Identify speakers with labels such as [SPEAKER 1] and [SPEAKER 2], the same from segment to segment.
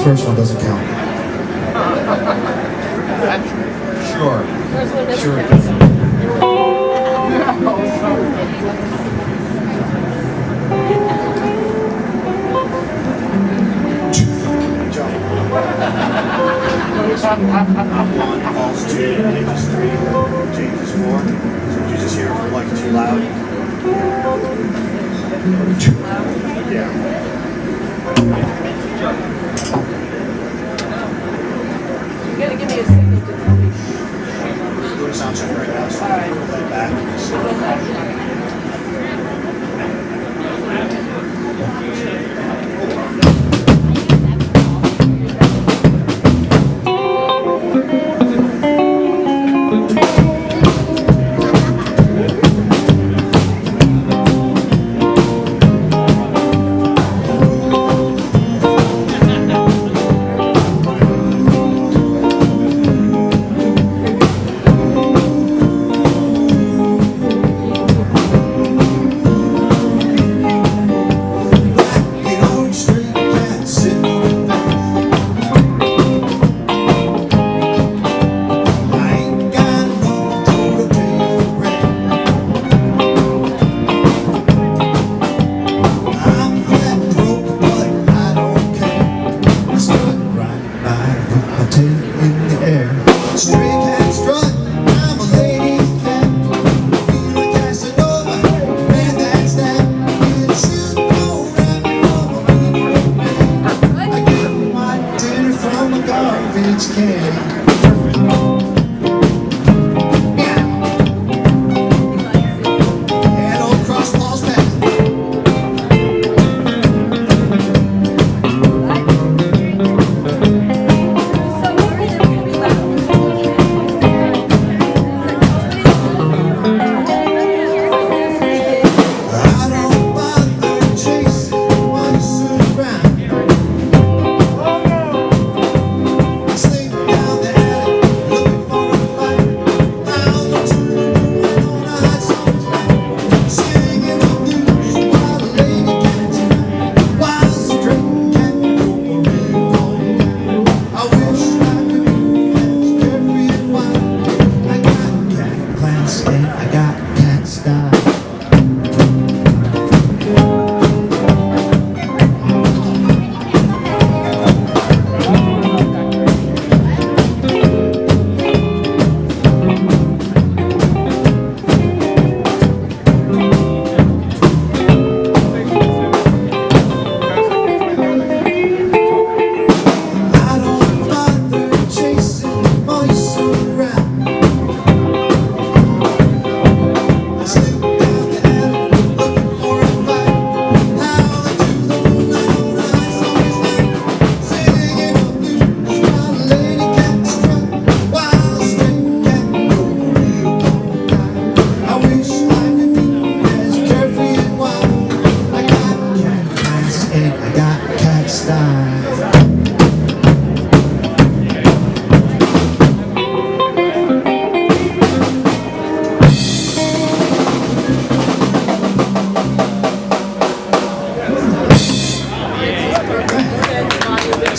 [SPEAKER 1] This first one doesn't count.
[SPEAKER 2] Sure. Sure it
[SPEAKER 3] One calls 2, changes 3, changes 4. So if you just hear it like too loud. Yeah.
[SPEAKER 4] You gotta give me a signal to tell me.
[SPEAKER 3] Doing a sound check right now, so
[SPEAKER 4] Alright.
[SPEAKER 3] pull that back.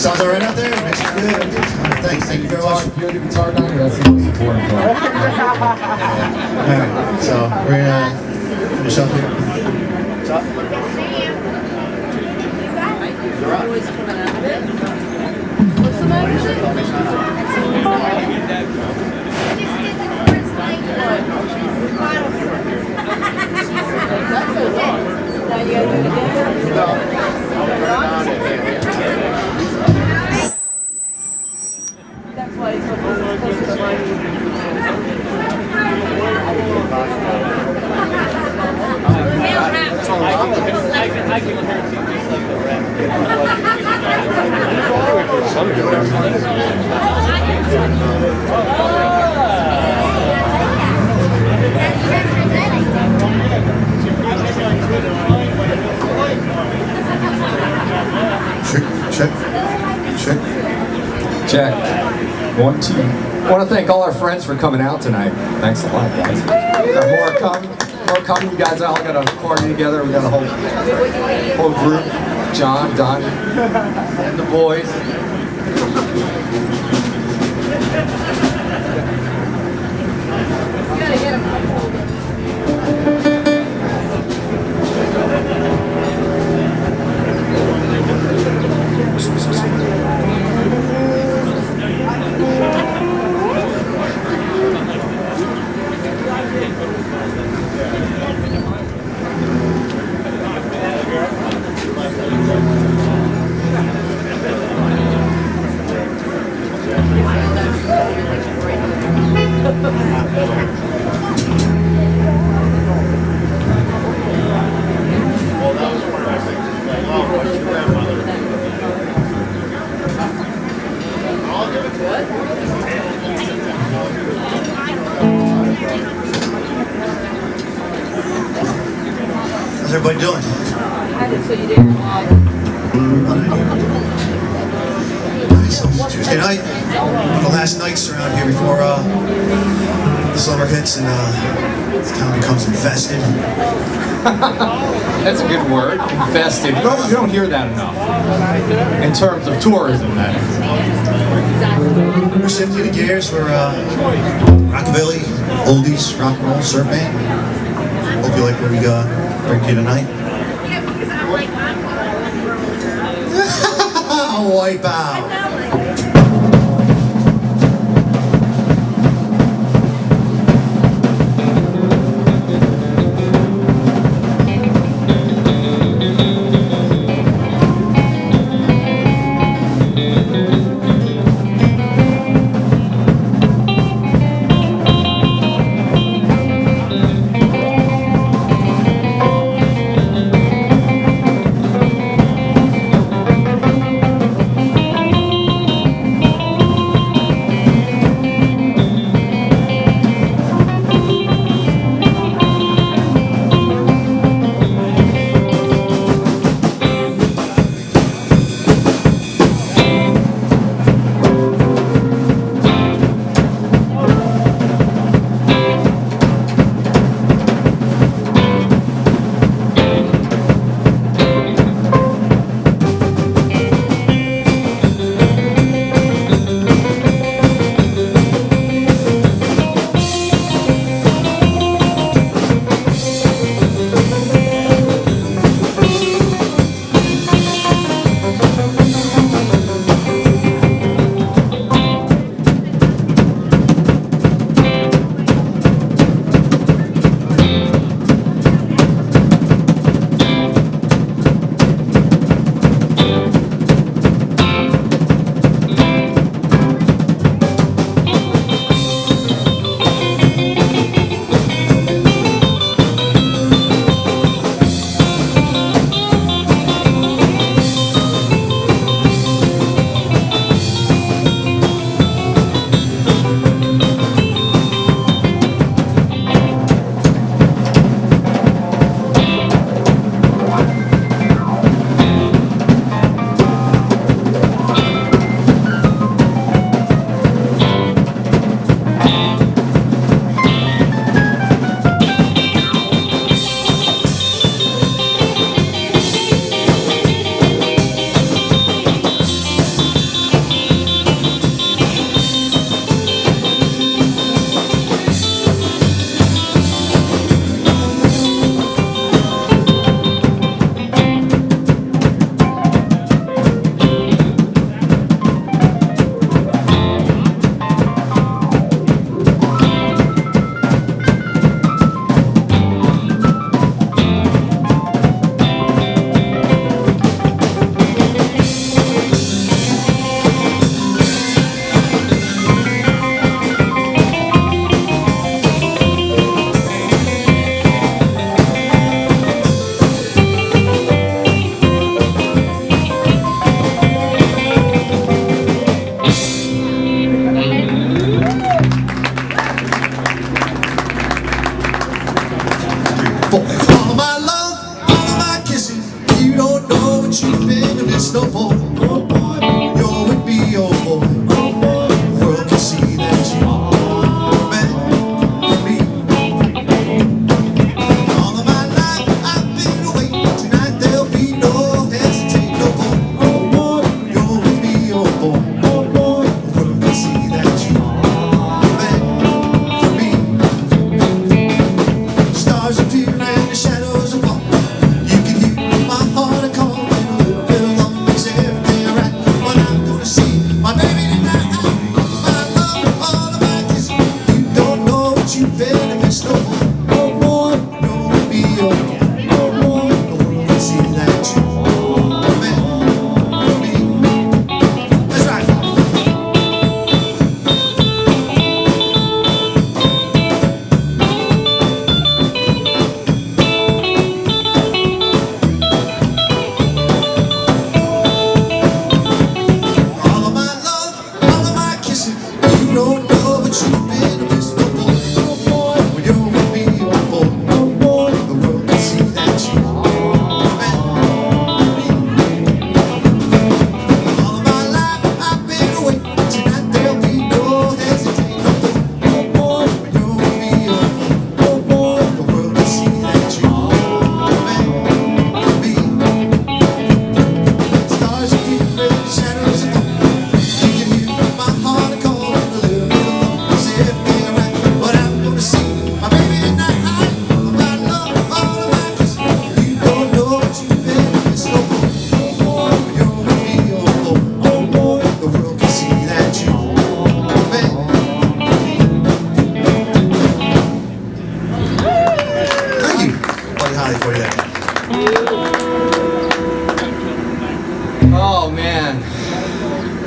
[SPEAKER 1] Sounds all right out there? Makes it good. Thanks. Thank you very much.
[SPEAKER 2] If you're the guitar down here, that's the most important part.
[SPEAKER 1] All right, so we're gonna finish up here.
[SPEAKER 3] What's up?
[SPEAKER 4] Noise coming out of it. What's the matter with Now you gotta do it again. That's why it's so close to the mic.
[SPEAKER 5] I can guarantee just like the rap.
[SPEAKER 2] Check. 1, 2. I want to thank all our friends for coming out tonight. Thanks a lot, guys. Got more coming. You guys all got a party together. We got a whole group. John, Donnie, and the boys.
[SPEAKER 1] How's everybody doing?
[SPEAKER 4] So you didn't vlog.
[SPEAKER 1] Nice. So Tuesday night, one of the last nights around here before the summer hits and this town becomes infested.
[SPEAKER 2] That's a good word, infested. You don't hear that enough. In terms of tourism, that is.
[SPEAKER 1] We're Shifty the Gears. We're rockabilly, oldies, rock and roll, surf band. Hope you like what we bring you tonight. Wipe out.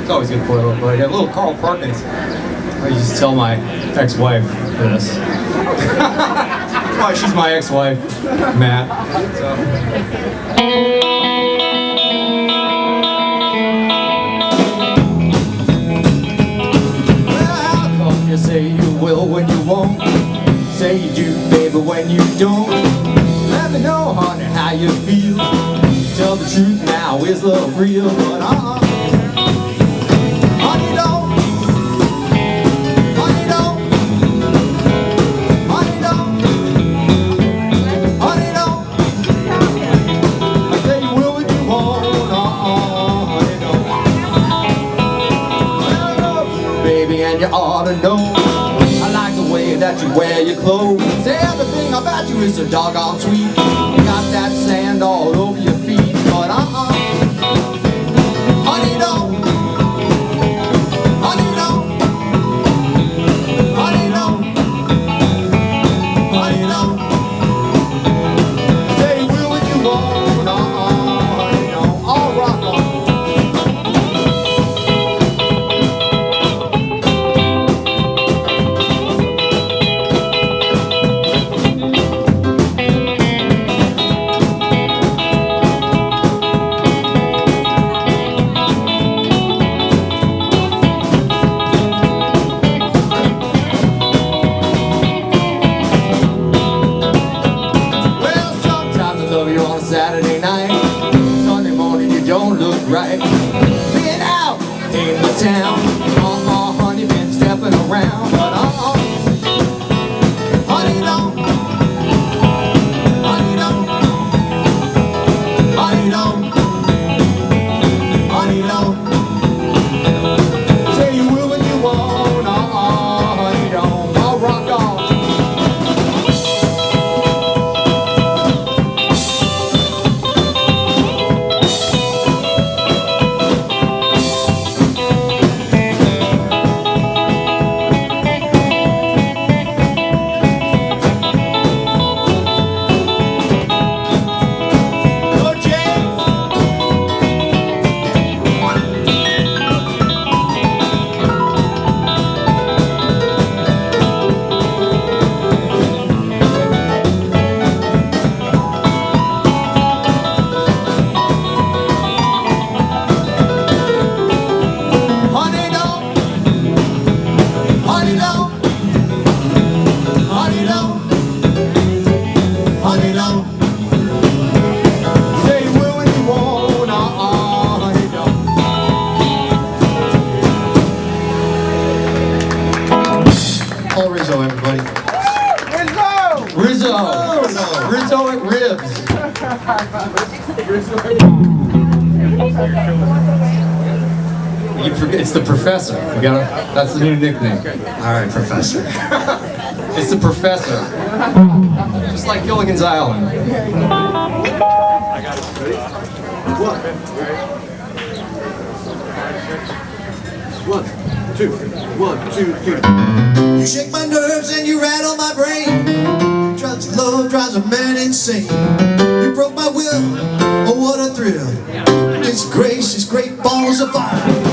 [SPEAKER 2] It's always good to play a little, but I got a little Carl Perkins. I used to tell my ex-wife this. Why she's my ex-wife, Matt. Well, how come you say you will when you won't? Say you do, baby, when you don't. Let me know, honey, how you feel. Tell the truth now, is love real? But honey, don't. Honey, don't. Honey, don't. Honey, don't. I say you will when you won't. Honey, don't. Baby, and you ought to know I like the way that you wear your clothes. Say everything about you is so doggone sweet. You got that sand all over your feet. But honey, don't. Honey, don't. Honey, don't. Honey, don't. Say you will when you won't. Honey, don't. All rock on. Saturday night, Sunday morning you don't look right. Been out in the town, honey, been stepping around, but honey, don't. Honey, don't. Honey, don't. Honey, don't. Say you will when you won't, honey, don't. I'll rock on.
[SPEAKER 1] Call Rizzo, everybody.
[SPEAKER 2] Rizzo at Ribs. You forget, it's the Professor. You gotta, that's the new nickname.
[SPEAKER 1] All right, Professor.
[SPEAKER 2] It's the Professor. Just like Gilligan's Island.
[SPEAKER 3] One, two, 3.
[SPEAKER 1] You shake my nerves and you rattle my brain. Drugs love drives a man insane. You broke my will, oh what a thrill. It's gracious, great balls of fire.